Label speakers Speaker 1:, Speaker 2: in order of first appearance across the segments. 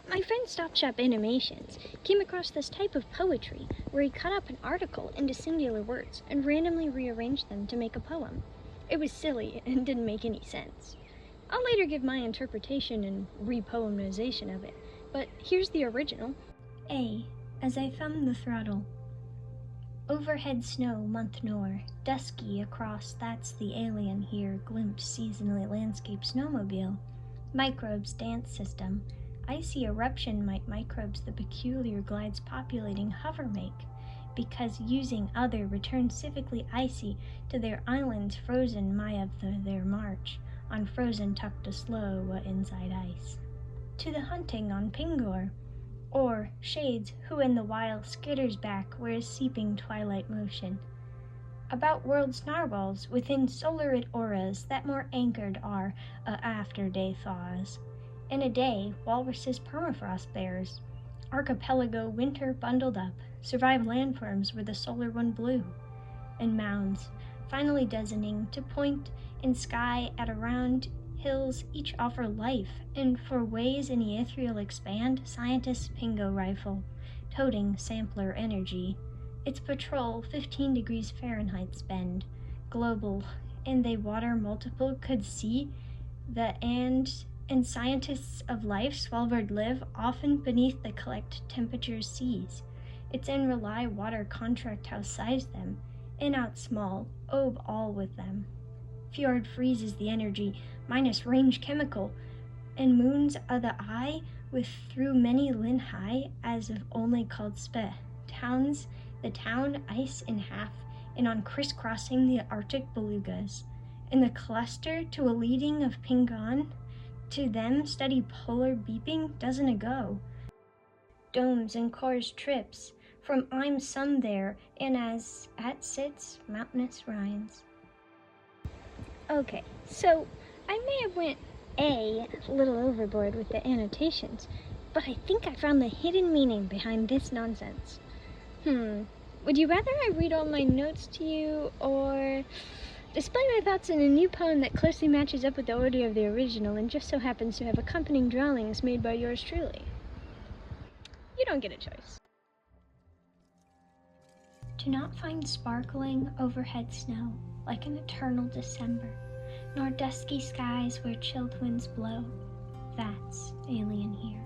Speaker 1: My friend Stop Shop Animations came across this type of poetry where he cut up an article into singular words and randomly rearranged them to make a poem. It was silly and didn't make any sense. I'll later give my interpretation and re-poemization of it, but here's the original. A. As I thumb the throttle. Overhead snow month nor, dusky across that's the alien here, glimpse seasonally landscape snowmobile. Microbes dance system. Icy eruption might microbes the peculiar glides populating hover make, because using other return civically icy to their islands frozen my of their march, on frozen tucked a slow inside ice. To the hunting on Pingor, or shades who in the wild skitters back wears seeping twilight motion. About world's narwhals within solarid auras that more anchored are after day thaws. In a day, walruses permafrost bears. Archipelago winter bundled up, survive landforms where the solar one blew. And mounds, finally dozening to point in sky at around hills each offer life, and for ways in the ethereal expand, scientists Pingo rifle, toting sampler energy. Its patrol 15 degrees Fahrenheit spend, global, and they water multiple could see the and scientists of life swelvered live often beneath the collect temperature seas. It's in rely water contract house size them, in out small, ob all with them. Fjord freezes the energy, minus range chemical, and moons of the eye with through many lin high as of only called spe. Towns, the town ice in half, and on crisscrossing the Arctic belugas. In the cluster to a leading of Pingon, to them steady polar beeping doesn't ago. Domes and cores trips, from I'm some there, and as at sits mountainous Rhines. Okay, so I may have went a little overboard with the annotations, but I think I found the hidden meaning behind this nonsense. Would you rather I read all my notes to you, or display my thoughts in a new poem that closely matches up with the order of the original and just so happens to have accompanying drawings made by yours truly? You don't get a choice. Do not find sparkling overhead snow like an eternal December, nor dusky skies where chilled winds blow. That's alien here.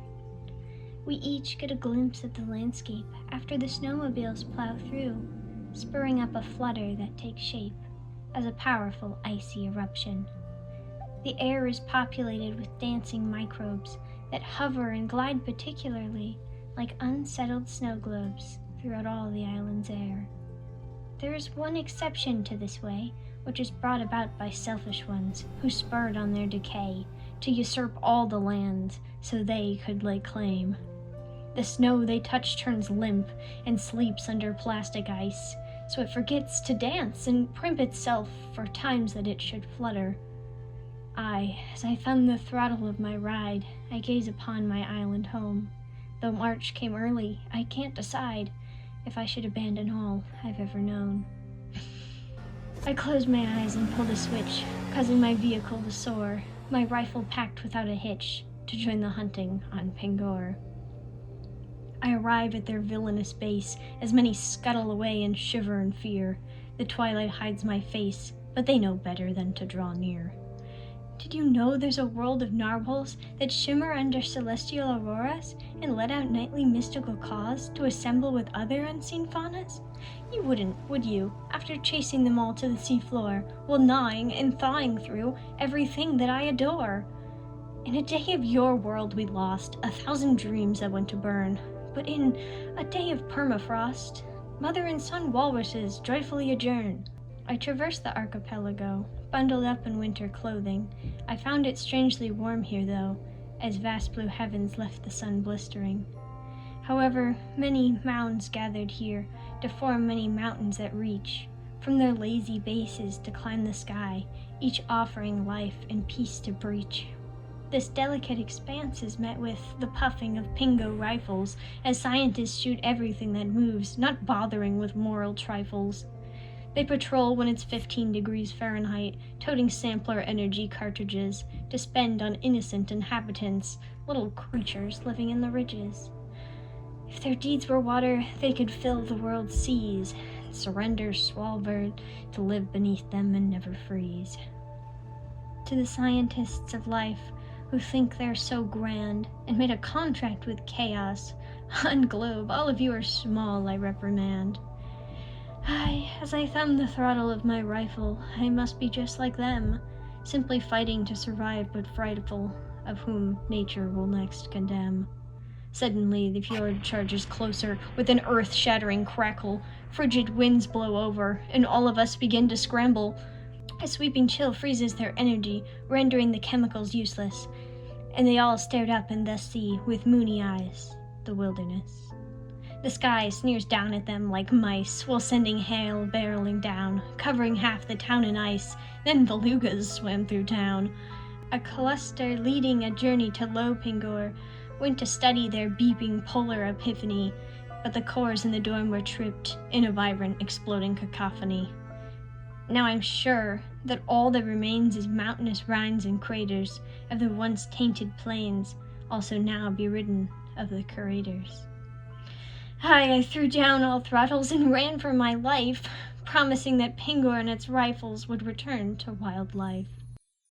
Speaker 1: We each get a glimpse of the landscape after the snowmobiles plow through, spurring up a flutter that takes shape as a powerful icy eruption. The air is populated with dancing microbes that hover and glide particularly like unsettled snow globes throughout all the island's air. There is one exception to this way, which is brought about by selfish ones who spurred on their decay to usurp all the land so they could lay claim. The snow they touch turns limp and sleeps under plastic ice, so it forgets to dance and primp itself for times that it should flutter. As I thumb the throttle of my ride, I gaze upon my island home. Though March came early, I can't decide if I should abandon all I've ever known. I closed my eyes and pulled a switch, causing my vehicle to soar, my rifle packed without a hitch, to join the hunting on Pingor. I arrive at their villainous base, as many scuttle away and shiver in fear. The twilight hides my face, but they know better than to draw near. Did you know there's a world of narwhals that shimmer under celestial auroras and let out nightly mystical caws to assemble with other unseen faunas? You wouldn't, would you, after chasing them all to the seafloor, while gnawing and thawing through everything that I adore? In a day of your world we lost 1,000 dreams that went to burn, but in a day of permafrost, mother and son walruses joyfully adjourn. I traversed the archipelago, bundled up in winter clothing. I found it strangely warm here, though, as vast blue heavens left the sun blistering. However, many mounds gathered here to form many mountains that reach from their lazy bases to climb the sky, each offering life and peace to breach. This delicate expanse is met with the puffing of Pingo rifles as scientists shoot everything that moves, not bothering with moral trifles. They patrol when it's 15 degrees Fahrenheit, toting sampler energy cartridges to spend on innocent inhabitants, little creatures living in the ridges. If their deeds were water, they could fill the world's seas, and surrender Svalbard to live beneath them and never freeze. To the scientists of life, who think they're so grand, and made a contract with chaos, on globe, all of you are small, I reprimand. As I thumb the throttle of my rifle, I must be just like them, simply fighting to survive but frightful, of whom nature will next condemn. Suddenly the fjord charges closer with an earth-shattering crackle. Frigid winds blow over, and all of us begin to scramble. A sweeping chill freezes their energy, rendering the chemicals useless, and they all stared up in the sea with moony eyes, the wilderness. The sky sneers down at them like mice, while sending hail barreling down, covering half the town in ice. Then belugas swam through town. A cluster leading a journey to Low Pingor went to study their beeping polar epiphany, but the cores in the dorm were tripped in a vibrant, exploding cacophony. Now I'm sure that all that remains is mountainous rinds and craters of the once tainted plains, also now beridden of the curators. I threw down all throttles and ran for my life, promising that Pingor and its rifles would return to wildlife.